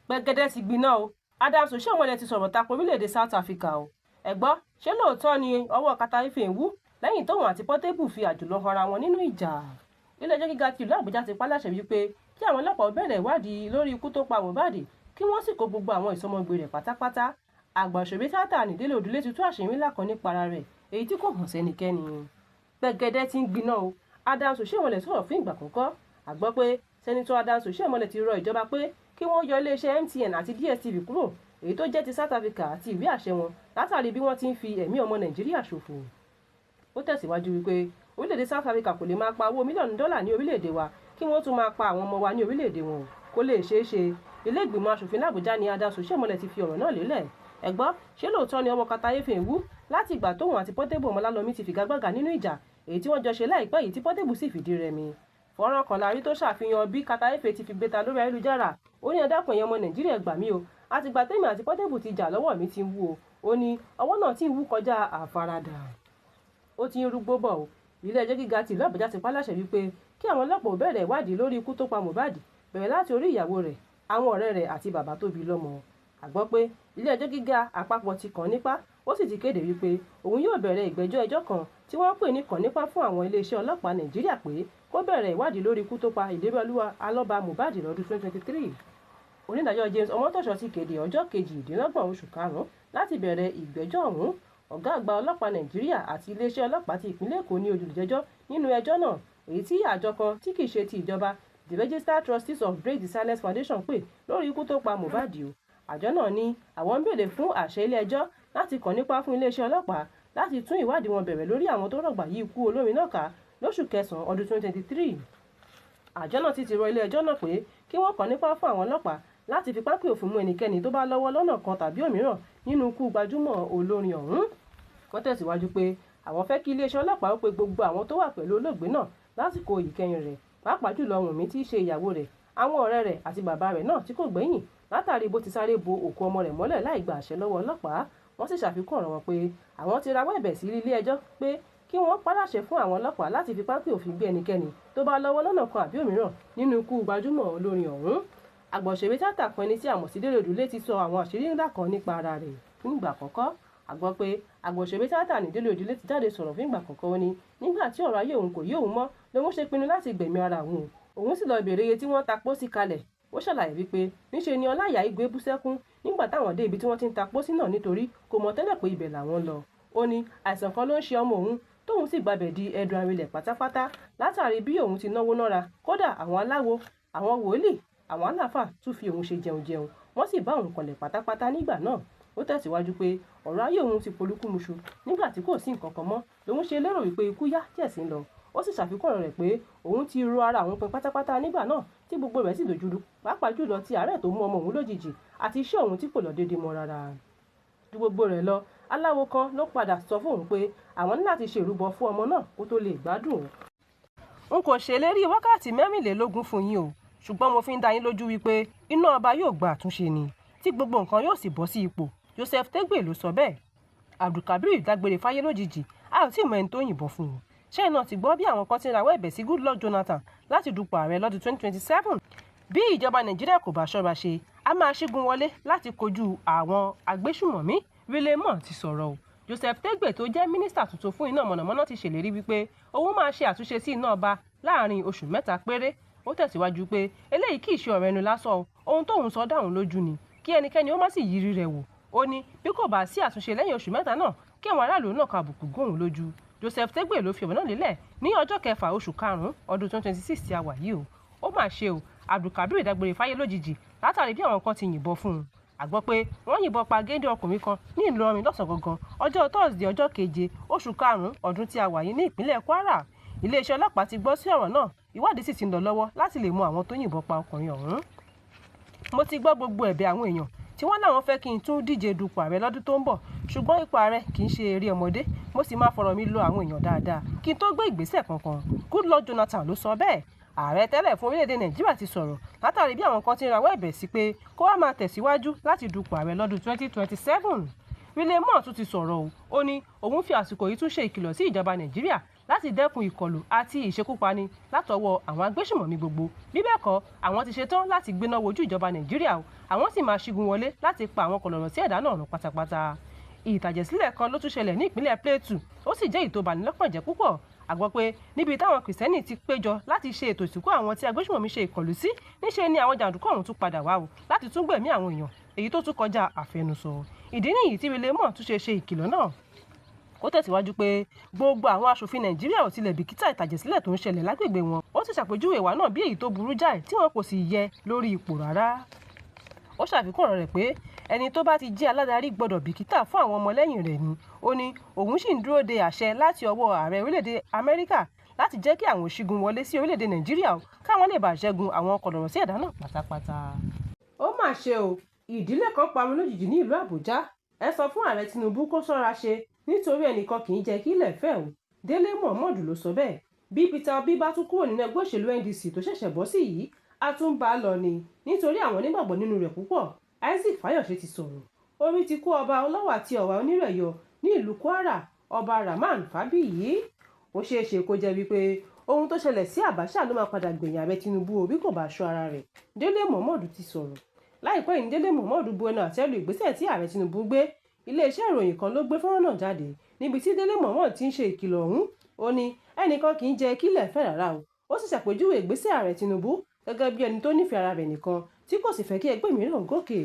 gbẹ̀gẹ́dẹ́ ti gbiná o. Adams Oshiomhole ti sọ̀rọ̀ tako orílẹ̀-èdè South Africa o. ẹ gbọ́, ṣé lóòótọ́ ni ọwọ́ Kataífe ń wú lẹ́yìn tóun àti Portable fi àjùlọ hanra wọn nínú ìjà? Ilé-ẹjọ́ gíga ti ìlú Àbújá ti pàláṣẹ wípé kí àwọn ọlọ́pàá bẹ̀rẹ̀ ìwádìí lórí ikú tó pa Mohbad kí wọ́n sì kó gbogbo àwọn ìsọmọgbé rẹ̀ pátápátá. àgbà òṣèré tíátà ní Délé Òdùlé ti tú àṣírí ńlá kan nípa ara rẹ̀ èyí tí kò hàn sẹ́nikẹ́ni. gbẹ̀gẹ́dẹ́ ti ń gbiná o. Adams Oshiomhole sọ̀rọ̀ fún ìgbà àkọ́kọ́. a gbọ́ pé sẹ́nitọ́ Adams Oshiomhole ti rọ ìjọba pé kí wọ́n yọ iléeṣẹ́ MTN àti DSTV kúrò èyí tó jẹ́ ti South Africa àti ìwé àṣẹ wọn látàrí bí wọ́n ti ń fi ẹ̀mí ọmọ Nàìjíríà ṣòfò. ó tẹ̀síwájú wípé orílẹ̀-èdè South Africa kò lè máa pa owó mílíọ̀nù dọ́là ní orílẹ̀-èdè wa kí wọ́n tún máa pa àwọn ọmọ wa ní orílẹ̀-èdè wọn kó lè ṣeé ṣe. ilé ìgbìmọ̀ asòfin l'Àbújá ni Adams Oshiomhole ti fi ọ̀rọ̀ náà lélẹ̀. ẹ gbọ́, ṣé lóòótọ́ ni ọwọ́ Kataífe ń wú láti ìgbà tóun àti Portable Ọmọlálọmí ti figagbága nínú ìjà èyí tí wọ́n jọ ṣe láìpẹ́ yìí tí Portable sì fìdí rẹmi. fọ́nrán kan la rí tó ṣàfihàn bí Kataífe ti fi gbéta lórí ayélujára. ó ní ẹ dákun ẹ̀yin ọmọ Nàìjíríà gbà mí o, àtìgbà tèmi àti Portable ti jà lọ́wọ́ mi ti ń wú o. ó ní ọwọ́ náà ti ń wú kọjá àfaradà. ó ti ń rúgbó bọ̀ o. ilé-ẹjọ́ gíga ti ìlú Àbújá ti pàláṣẹ wípé kí àwọn ọlọ́pàá bẹ̀rẹ̀ ìwádìí lórí ikú tó pa Mohbad bẹ̀rẹ̀ láti orí ìyàwó rẹ̀, àwọn ọ̀rẹ́ rẹ̀ àti bàbá tó bí lọ́mọ. a gbọ́ pé ilé-ẹjọ́ gíga àpapọ̀ ti kàn nípá ó sì ti kéde wípé òun yóò bẹ̀rẹ̀ ìgbẹ́jọ́ ẹjọ́ kan tí wọ́n pè ní kàn nípá fún àwọn iléeṣẹ́ ọlọ́pàá Nàìjíríà pé kó bẹ̀rẹ̀ ìwádìí lórí ikú tó pa Ìléríolúwa Alọ́ba Mohbad lọ́dún 2023. onídàájọ́ James Ọmọ́tòṣọ́ ti kéde ọjọ́ 28 oṣù karùn-ún láti bẹ̀rẹ̀ ìgbẹ́jọ́ ọ̀hún. ọ̀gá àgbà ọlọ́pàá Nàìjíríà àti iléeṣẹ́ ọlọ́pàá ti ìpínlẹ̀ Èkó ní olùjẹ́jọ́ nínú ẹjọ́ náà èyí tí àjọ kan tí kìí ṣe ti ìjọba the Registered Trustees of Break the Silence Foundation pè lórí ikú tó pa Mohbad o. àjọ náà ní àwọn ń béèrè fún àṣẹ ilé-ẹjọ́ láti kàn nípá fún iléeṣẹ́ ọlọ́pàá láti tún ìwádìí wọn bẹ̀rẹ̀ lórí àwọn tó rọ̀gbà yí ikú olórin náà ká lóṣù kẹsàn-án ọdún 2023. àjọ náà ti rọ ilé-ẹjọ́ náà pé kí wọ́n kàn nípá fún àwọn ọlọ́pàá láti fi pápẹ́ òfin mú ẹnikẹ́ni tó bá lọ́wọ́ lọ́nà kan tàbí òmíràn nínú ikú gbajúmọ̀ olórin ọ̀hún. wọ́n tẹ̀síwájú pé àwọn fẹ́ kí iléeṣẹ́ ọlọ́pàá ó pe gbogbo àwọn tó wà pẹ̀lú olóògbé náà lásìkò ìkẹyìn rẹ̀, pàápàá jùlọ Wùnmí tí í ṣe ìyàwó rẹ̀, àwọn ọ̀rẹ́ rẹ̀ àti bàbá rẹ̀ náà tí kò gbẹ́yìn látàrí bó ti sáré bo òkú ọmọ rẹ̀ mọ́lẹ̀ láì gba àṣẹ lọ́wọ́ ọlọ́pàá. wọ́n sì ṣàfikún ọ̀rọ̀ wọn pé àwọn ti rawọ́ ẹ̀bẹ̀ sí ilé-ẹjọ́ pé kí wọ́n pàláṣẹ fún àwọn ọlọ́pàá láti fi pápẹ́ òfin gbé ẹnikẹ́ni tó bá lọ́wọ́ lọ́nà kan àbí òmíràn nínú ikú gbajúmọ̀ olórin ọ̀hún. àgbọ̀ṣeré tíátà kan ẹni tí a mọ̀ sí Délé Òdùlé ti sọ àwọn àṣírí ńlá kan nípa ara rẹ̀ fún ìgbà àkọ́kọ́. a gbọ́ pé àgbọ̀ṣeré tíátà ní Délé Òdùlé ti jáde sọ̀rọ̀ fún ìgbà àkọ́kọ́. ó ní nígbà tí ọ̀rọ̀ ayé òun kò yé òun mọ́ lòun ṣe pinnu láti gbẹ̀mí ara òun sì lọ béèrè iye tí wọ́n ta pósí kalẹ̀. ó ṣàlàyé wípé níṣe ni Ọláìyá Igwe bú sẹ́kún nígbà táwọn dé ibi tí wọ́n ti ń ta pósí náà nítorí kò mọ̀ tẹ́lẹ̀ pé ibẹ̀ làwọn lọ. ó ní àìsàn kan ló ń ṣe ọmọ òun tóun sì gbabẹ̀ di ẹdun arinlẹ̀ pátápátá látàrí bí òun ti náwó nára. kódà àwọn aláwo, àwọn wòlíì, àwọn àlàfà tún fi òun ṣe jẹun wọ́n sì bá òun kọlẹ̀ pátápátá nígbà náà. ó tẹ̀síwájú pé ọ̀rọ̀ ayé òun ti polúkúmuṣu nígbà tí kò sí nǹkan kan mọ́ lòun ṣe lérò wípé ikú yá díẹ̀ sí ń lọ. ó sì ṣàfikún ọ̀rọ̀ rẹ̀ pé òun ti ro ara òun pin pátápátá nígbà náà tí gbogbo rẹ̀ sì dojúrú, pàápàá jùlọ ti àárẹ̀ tó mú ọmọ òun lójijì àti iṣẹ́ òun tí kò lọ déédéé mọ́ rárá. ju gbogbo rẹ̀ lọ, aláwo kan ló padà sọ fún òun pé àwọn ní láti ṣe ìrúbọ fún ọmọ náà kó tó lè gbádùn. n kò ṣèlérí wákàtí 24 fún yín o, ṣùgbọ́n mo fi ń dá yín lójú wípé iná ọba yóò gba àtúnṣe ni tí gbogbo nǹkan yóò sì bọ́ sí ipò. Joseph Tegbe ló sọ bẹ́ẹ̀. Abdulkabir dágbére fáyé lójijì, a ò tí ì mọ ẹni tó yìnbọn fún un. ṣẹ́yìn náà ti gbọ́ bí àwọn kan ti ń rawọ́ ẹ̀bẹ̀ sí Goodluck Jonathan láti dupò ààrẹ lọ́dún 2027. bí ìjọba Nàìjíríà kò bá ṣọ́ra ṣe, a máa ṣígun wọlé láti kojú àwọn agbésùmọ̀mí. Rilemo ti sọ̀rọ̀ o. Joseph Tegbe tó jẹ́ mínísítà tuntun fún iná mọ̀nàmọ́ná ti ṣèlérí wípé òun máa ṣe àtúnṣe sí iná ọba láàrin oṣù 3 péré. ó tẹ̀síwájú pé eléyìí kì í ṣe ọ̀rọ̀ ẹnu lásán, ohun tóun sọ dáhùn lójú ni kí ẹnikẹ́ni ó má sì yiri rẹ̀ wò. ó ní bí kò bá sí àtúnṣe lẹ́yìn oṣù 3 náà kí àwọn aráàlú náà ka àbùkù góhùn lójú. Joseph Tegbe ló fi ọ̀rọ̀ náà lélẹ̀ ní ọjọ́ 6 oṣù karùn-ún ọdún 2026 tí a wà yìí o. ó mà ṣe o, Abdulkabir dágbére fáyé lójijì látàrí bí àwọn kan ti yìnbọn fún un. a gbọ́ pé wọ́n yìnbọn pa géńdé ọkùnrin kan ní Ìlọrin lọ́sàn-án gangan ọjọ́ Thursday ọjọ́ 7 oṣù karùn-ún ọdún tí a wà yìí ní ìpínlẹ̀ Kwara. iléeṣẹ́ ọlọ́pàá ti gbọ́ sí ọ̀rọ̀ náà, ìwádìí sì ti ń lọ lọ́wọ́ láti lè mọ àwọn tó yìnbọn pa ọkùnrin ọ̀hún. mo ti gbọ́ gbogbo ẹ̀bẹ̀ àwọn èèyàn tí wọ́n láwọn fẹ́ kí n tún díje dupò ààrẹ lọ́dún tó ń bọ̀, ṣùgbọ́n ipò ààrẹ kì í ṣe eré ọmọdé, mo sì máa fọ̀rọ̀ mi lọ àwọn èèyàn dáadáa kí n tó gbé ìgbésẹ̀ kankan. Goodluck Jonathan ló sọ bẹ́ẹ̀. ààrẹ tẹ́lẹ̀ fún orílẹ̀-èdè Nàìjíríà ti sọ̀rọ̀ látàrí bí àwọn kan ti ń rawọ́ ẹ̀bẹ̀ sí pé kó wá máa tẹ̀síwájú láti dupò ààrẹ lọ́dún 2027. Rilemo tún ti sọ̀rọ̀ o. ó ní òun fi àsìkò yìí tún ṣe ìkìlọ̀ sí ìjọba Nàìjíríà láti dẹ́kun ìkọlù àti ìṣekúpani látọwọ́ àwọn agbésùmọ̀mí gbogbo. Bí bẹ́ẹ̀ kọ́, àwọn ti ṣetán láti gbéná wojú ìjọba Nàìjíríà o, àwọn sì máa ṣígun wọlé láti pa àwọn kọ̀lọ̀rọ̀ sí ẹ̀dá náà run pátápátá. Ìtàjẹ̀sílẹ̀ kan ló tún ṣẹlẹ̀ ní ìpínlẹ̀ Plateau, ó sì jẹ́ ìtòbanilọ́kànjẹ́ púpọ̀. A gbọ́ pé níbi táwọn kìrìsìtẹ́nì ti péjọ láti ṣe ètò ìsìnkú àwọn tí agbésùmọ̀mí ṣe ìkọlù sí, níṣe ni àwọn jàǹdùkú ọ̀hún tún padà wá o láti tún gbẹ̀mí àwọn èèyàn, èyí tó tún kọjá àfẹnusọ. Ìdí nìyí tí Raymond tún ṣe ìkìlọ̀ náà. Ó tẹ̀síwájú pé gbogbo àwọn aṣòfin Nàìjíríà ò tilẹ̀ bìkítà ìtàjẹ̀sílẹ̀ tó ń ṣẹlẹ̀ lágbègbè wọn. Ó sì ṣàpèjúwe ìwà náà bí èyí tó burú jáì tí wọn kò sì yẹ lórí ipò rárá. Ó ṣàfikún ọ̀rọ̀ rẹ̀ pé ẹni tó bá ti jẹ́ aládarí gbọ́dọ̀ bìkítà fún àwọn ọmọlẹ́yìn rẹ̀ ni. Ó ní òun sì ń dúró de àṣẹ láti ọwọ́ ààrẹ orílẹ̀-èdè Amẹ́ríkà láti jẹ́ kí àwọn òṣìgun wọlé sí orílẹ̀-èdè Nàìjíríà káwọn lè bá ṣẹ́gun àwọn kọ̀lọ̀rọ̀ sí ẹ̀dá náà pátápátá. Ó mà ṣe o, ìdílé kan parun lójijì ní ìlú Àbújá. Ẹ sọ fún ààrẹ Tinubu kó ṣọ́ra ṣe nítorí ẹnìkan kì í jẹ́ kí ilẹ̀ fẹ́ o. Délé Momodu ló sọ bẹ́ẹ̀. Bí Peter Obi bá tún kúrò nínú ẹgbẹ́ òṣèlú NDC tó ṣẹ̀ṣẹ̀ bọ́ sí yìí, a tún bá a lọ ni nítorí àwọn onígbàgbọ́ nínú rẹ̀ púpọ̀. Isaac Fayose ti sọ̀rọ̀. Orí ti kó ọba Ọlọ́wà àti Ọ̀wà Onírẹ̀yọ ní ìlú Kwara, ọba Rahman Fábíyì. Ó ṣeé ṣe kó jẹ́ wípé ohun tó ṣẹlẹ̀ sí Abacha ló máa padà gbẹ̀yìn ààrẹ Tinubu bí kò bá ṣọ́ ara rẹ̀. Délé Momodu ti sọ̀rọ̀. Láìpẹ́ yìí Délé Momodu bu ẹnu àtẹ́ lu ìgbésẹ̀ tí ààrẹ Tinubu gbé. Iléeṣẹ́ ìròyìn kan ló gbé fọ́nrán náà jáde níbi tí Délé Momodu ti ń ṣe ìkìlọ̀ ọ̀hún. Ó ní ẹnìkan kì í jẹ́ kílẹ̀ fẹ́ rárá o. Ó sì ṣàpèjúwe ìgbésẹ̀ ààrẹ Tinubu gẹ́gẹ́ bí ẹni tó nífẹ̀ẹ́ ara rẹ̀ nìkan tí kò sì fẹ́ kí ẹgbẹ́ mìíràn gòkè.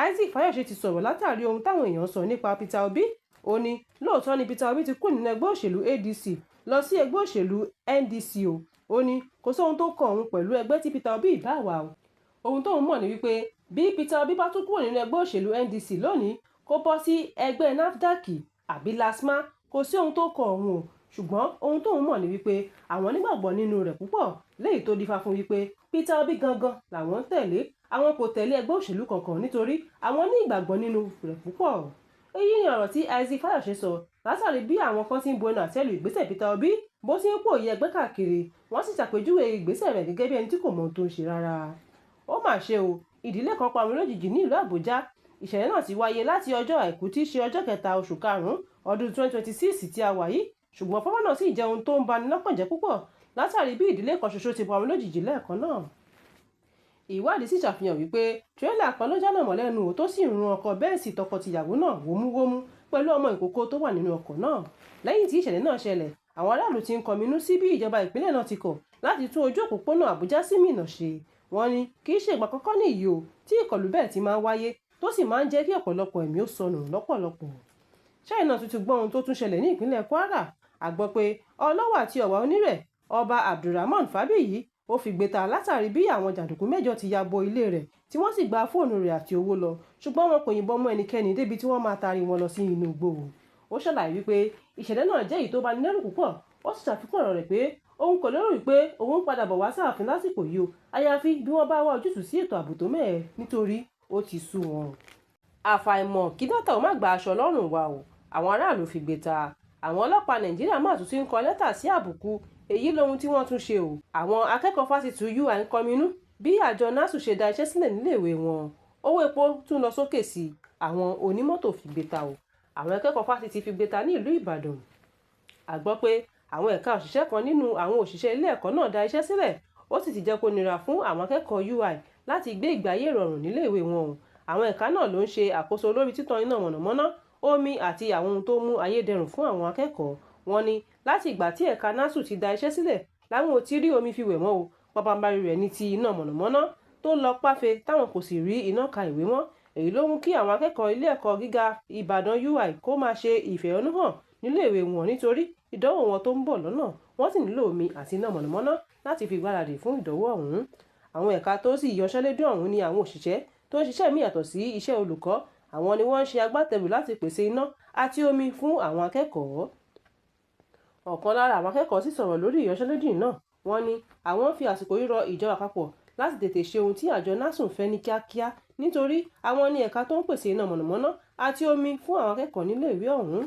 Isaac Fayose ti sọ̀rọ̀ látàrí ohun táwọn èèyàn sọ nípa Peter Obi. Ó ní lóòótọ́ ni Peter Obi ti kúrò nínú ẹgbẹ́ òṣèlú ADC lọ sí ẹgbẹ́ òṣèlú NDC o. Ó ní kò sóhun tó kàn òun pẹ̀lú ẹgbẹ́ tí Peter Obi bá wà o. Ohun tóun mọ̀ ni wípé bí Peter Obi bá tún kúrò nínú ẹgbẹ́ òṣèlú NDC lónìí kó bọ́ sí ẹgbẹ́ NAFDAC àbí LASTMA, kò sí ohun tó kàn òun o. Ṣùgbọ́n ohun tóun mọ̀ ni wípé àwọn nígbàgbọ́ nínú rẹ̀ púpọ̀, léyìí tó dífá fún wípé Peter Obi gangan làwọn ń tẹ̀lé. Àwọn kò tẹ̀lé ẹgbẹ́ òṣèlú kankan nítorí àwọn ní ìgbàgbọ́ nínú rẹ̀ púpọ̀. Èyí ni ọ̀rọ̀ tí Isaac Fayose sọ látàrí bí àwọn kan ti ń bu ẹnu àtẹ́ lu ìgbésẹ̀ Peter Obi bó ti ń pòòyì ẹgbẹ́ káàkiri. Wọ́n sì ṣàpèjúwe ìgbésẹ̀ rẹ̀ gẹ́gẹ́ bí ẹni tí kò mọ ohun tó ń ṣe rárá. Ó mà ṣe o, ìdílé kan parun lójijì ní ìlú Àbújá. Ìṣẹ̀lẹ̀ náà ti wáyé láti ọjọ́ Àìkú tí í ṣe ọjọ́ 3 oṣù karùn-ún ọdún 2026 tí a wà yìí. Ṣùgbọ́n fọ́nrán náà sì jẹ́ ohun tó ń bani lọ́kàn jẹ́ púpọ̀ látàrí bí ìdílé kan ṣoṣo ti parun lójijì lẹ́ẹ̀kan náà. Ìwádìí sì ṣàfihàn wípé tírélà kan ló jánà mọ́ lẹ́nu tó sì run ọkọ̀ Bẹ́ǹsì tọkọ-tìyàwó náà wómúwómú pẹ̀lú ọmọ ìkókó tó wà nínú ọkọ̀ náà. Lẹ́yìn tí ìṣẹ̀lẹ̀ náà ṣẹlẹ̀, àwọn aráàlú ti ń kọminú sí bí ìjọba ìpínlẹ̀ náà ti kọ̀ láti tún ojú òpópónà Àbújá sí Mínà ṣe. Wọ́n ní kì í ṣe ìgbà àkọ́kọ́ nìyí o tí ìkọlù bẹ́ẹ̀ ti máa ń wáyé tó sì máa ń jẹ́ kí ọ̀pọ̀lọpọ̀ ẹ̀mí ó sọnù lọ́pọ̀lọpọ̀. ṣáì náà tuntun gbọ́ ohun tó tún ṣẹlẹ̀ ní ìpínlẹ̀ Kwara. A gbọ́ pé Ọlọ́wà àti Ọ̀wà Onírẹ̀, ọba Abdulrahman Fábíyì, ó fi gbéta látàrí bí àwọn jàǹdùkú mẹ́jọ ti ya bo ilé rẹ̀ tí wọ́n sì gba fóònù rẹ̀ àti owó lọ, ṣùgbọ́n wọn kò yìnbọn mọ́ ẹnikẹ́ni débi tí wọ́n máa taari wọn lọ sí inú igbó. Ó ṣàlàyé wípé ìṣẹ̀lẹ̀ náà jẹ́ èyí tó bani lẹ́rù púpọ̀. Ó sì ṣàfikún ọ̀rọ̀ rẹ̀ pé òun kò lérò wípé òun padà bọ̀ wá sáàfin lásìkò yìí o, àyàfi bí wọ́n bá wá ojútùú sí ètò ààbò tó mẹ́ẹ̀ nítorí ó ti sú wọn. Àfàìmọ̀ kí dọ́tà ó má gba aṣọ lọ́rùn wa o, àwọn aráàlú fi gbéta. Àwọn ọlọ́pàá Nàìjíríà máa tún ti ń kọ lẹ́tà sí àbùkù, èyí lohun tí wọ́n tún ṣe o. Àwọn akẹ́kọ̀ọ́ fásitì UI ń kọminú bí àjọ NASU ṣe da iṣẹ́ sílẹ̀ níléèwé wọn. Owó epo tún lọ sókè sí i, àwọn onímọ́tò fi gbéta o. Àwọn akẹ́kọ̀ọ́ fásitì fi gbéta ní ìlú Ìbàdàn. A gbọ́ pé àwọn ẹ̀ka òṣìṣẹ́ kan nínú àwọn òṣìṣẹ́ ilé ẹ̀kọ́ náà da iṣẹ́ sílẹ̀, ó sì ti jẹ́ kó nira fún àwọn akẹ́kọ̀ọ́ UI láti gbé ìgbé ayé ìrọ̀rùn níléèwé wọn o. Àwọn ẹ̀ka náà ló ń ṣe àkóso lórí títan iná mọ̀nàmọ́ná, omi àti àwọn ohun tó mú ayé dẹrùn fún àwọn akẹ́kọ̀ọ́. Wọ́n ní láti ìgbà tí ẹ̀ka NASU ti da iṣẹ́ sílẹ̀ láwọn ò ti rí omi fi wẹ̀ mọ́ o. Pàpàǹbarì rẹ̀ ní ti iná mọ̀nàmọ́ná tó lọ páfe táwọn kò sì rí iná ka ìwé mọ́. Èyí ló mú kí àwọn akẹ́kọ̀ọ́ ilé ẹ̀kọ́ gíga Ìbàdàn UI kó máa ṣe ìfẹ̀hónúhàn níléèwé wọn nítorí ìdánwò wọn tó ń bọ̀ lọ́nà. Wọ́n sì nílò omi àti iná mọ̀nàmọ́ná láti fi gbáradì fún ìdánwò ọ̀hún. Àwọn ẹ̀ka tó sì yanṣẹ́lódì ọ̀hún ni àwọn òṣìṣẹ́ tó ń ṣiṣẹ́ míì yàtọ̀ sí iṣẹ́ olùkọ́. Àwọn ni wọ́n ń ṣe agbátẹrù láti pèsè iná àti omi fún àwọn akẹ́kọ̀ọ́. Ọ̀kan lára àwọn akẹ́kọ̀ọ́ sì sọ̀rọ̀ lórí ìyanṣẹ́lódì náà. Wọ́n ní àwọn fi àsìkò yìí rọ ìjọba àpapọ̀ láti tètè ṣe ohun tí àjọ NASU fẹ́ ní kíákíá nítorí àwọn ní ẹ̀ka tó ń pèsè iná mọ̀nàmọ́ná àti omi fún àwọn akẹ́kọ̀ọ́ níléèwé ọ̀hún.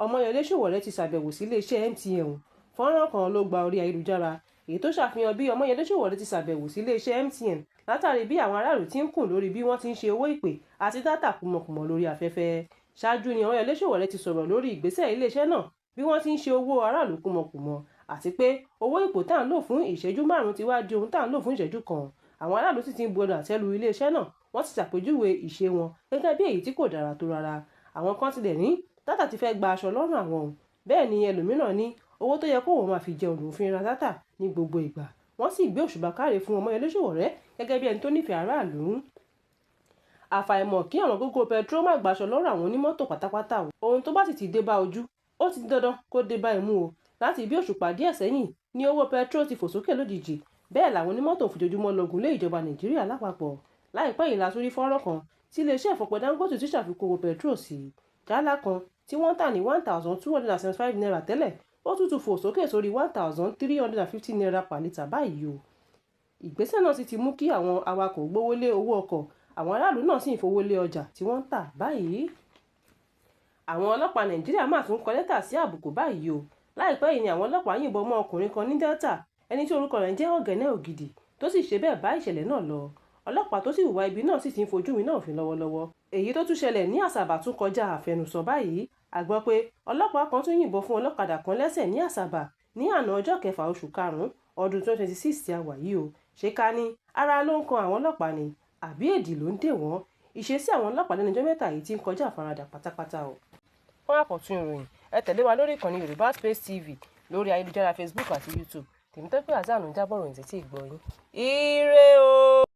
Ọmọyẹlé Sowore ti ṣàbẹ̀wò sí iléeṣẹ́ MTN. Fọ́nrán kan ló gba orí ayélujára èyí tó ṣàfihàn bí Ọmọyẹlé Sowore ti ṣàbẹ̀wò sí iléeṣẹ́ MTN látàrí bí àwọn aráàlú ti ń kùn lórí bí wọ́n ti ń ṣe owó ìpè àti dátà kùmọ̀kùmọ̀ lórí afẹ́fẹ́. Ṣáájú ni Ọmọyẹlé Sowore ti sọ̀rọ̀ lórí ìgbésẹ̀ iléeṣẹ́ náà bí wọ́n ti ń ṣe owó aráàlú kúmọkùmọ àti pé owó ipò tá à ń lò fún ìṣẹ́jú 5 ti wá di ohun tá à ń lò fún ìṣẹ́jú kan. Àwọn aráàlú sì ti ń bu ẹnu àtẹ́ lu iléeṣẹ́ náà, wọ́n sì ṣàpèjúwe ìṣe wọn gẹ́gẹ́ bí èyí tí kò dára tó rárá. Àwọn kan tilẹ̀ ní dátà ti fẹ́ gba aṣọ lọ́rùn àwọn, bẹ́ẹ̀ ni ẹlòmíràn ní owó tó yẹ kó òun máa fi jẹun lòun fi ń ra dátà ní gbogbo ìgbà. Wọ́n sì gbé òṣùbà káre fún Ọmọyẹlé Sowore gẹ́gẹ́ bí ẹni tó nífẹ̀ẹ́ aráàlú. Àfàìmọ̀ kí ọ̀wọ́n gógó pẹtiró má gbaṣọ lọ́rùn àwọn onímọ́tò pátápátá o. Ohun tó bá sì ti dé bá ojú, ó ti di dandan kó dé bá imú o. Láti bí òṣùpá díẹ̀ sẹ́yìn ní owó pẹtiró ti fò sókè lójijì, bẹ́ẹ̀ làwọn onímọ́tò fojoojúmọ́ lọgun lé ìjọba Nàìjíríà lápapọ̀. Láìpẹ́ yìí la tún rí fọ́nrán kan tí iléeṣẹ́ ìfọpo Dangote ti ṣàfikún owó pẹtiró sí. Jálá kan tí wọ́n tà ní 1,275 naira tẹ́lẹ̀, ó tún fò sókè sórí 1,350 naira per litre báyìí o. Ìgbésẹ̀ náà sì ti mú kí àwọn awakọ̀ gbówó lé owó ọkọ̀, àwọn aráàlú náà sì ń fowó lé ọjà tí wọ́n ń tà báyìí. Àwọn ọlọ́pàá Nàìjíríà máa tún kọ lẹ́tà sí àbùkù báyìí o. Láìpẹ́ yìí ni àwọn ọlọ́pàá yìnbọn mọ́ ọkùnrin kan ní Delta, ẹni tí orúkọ rẹ̀ ń jẹ́ Ọ̀gẹ́nẹ́ Ògidì, tó sì ṣe bẹ́ẹ̀ bá ìṣẹ̀lẹ̀ náà lọ. Ọlọ́pàá tó sì hùwà ibi náà sì ti ń fojú winá òfin lọ́wọ́lọ́wọ́. Èyí tó tún ṣẹlẹ̀ ní Àsàbà tún kọjá àfẹnusọ báyìí. A gbọ́ pé ọlọ́pàá kan tún yìnbọn fún ọlọ́kadà kan lẹ́sẹ̀ ní Àsàbà ní àná ọjọ́ 6 oṣù karùn-ún ọdún 2026 tí a wà yìí o. Ṣé ká ní ara ló ń kan àwọn ọlọ́pàá ni àbí èdì ló ń dè wọ́n? Ìṣesí àwọn ọlọ́pàá lẹ́nu ọjọ́ mẹ́ta yìí ti ń kọjá àfaradà pátápátá o. Fún àkọ́tún ìròyìn, ẹ tẹ̀lé wa lórí ìkànnì Yorùbá Space TV lórí ayélujára Facebook àti YouTube. Tèmítọ́pẹ́ Àzánù ń jábọ̀ ròyìn títí ìgbọ́ yín. Ire o.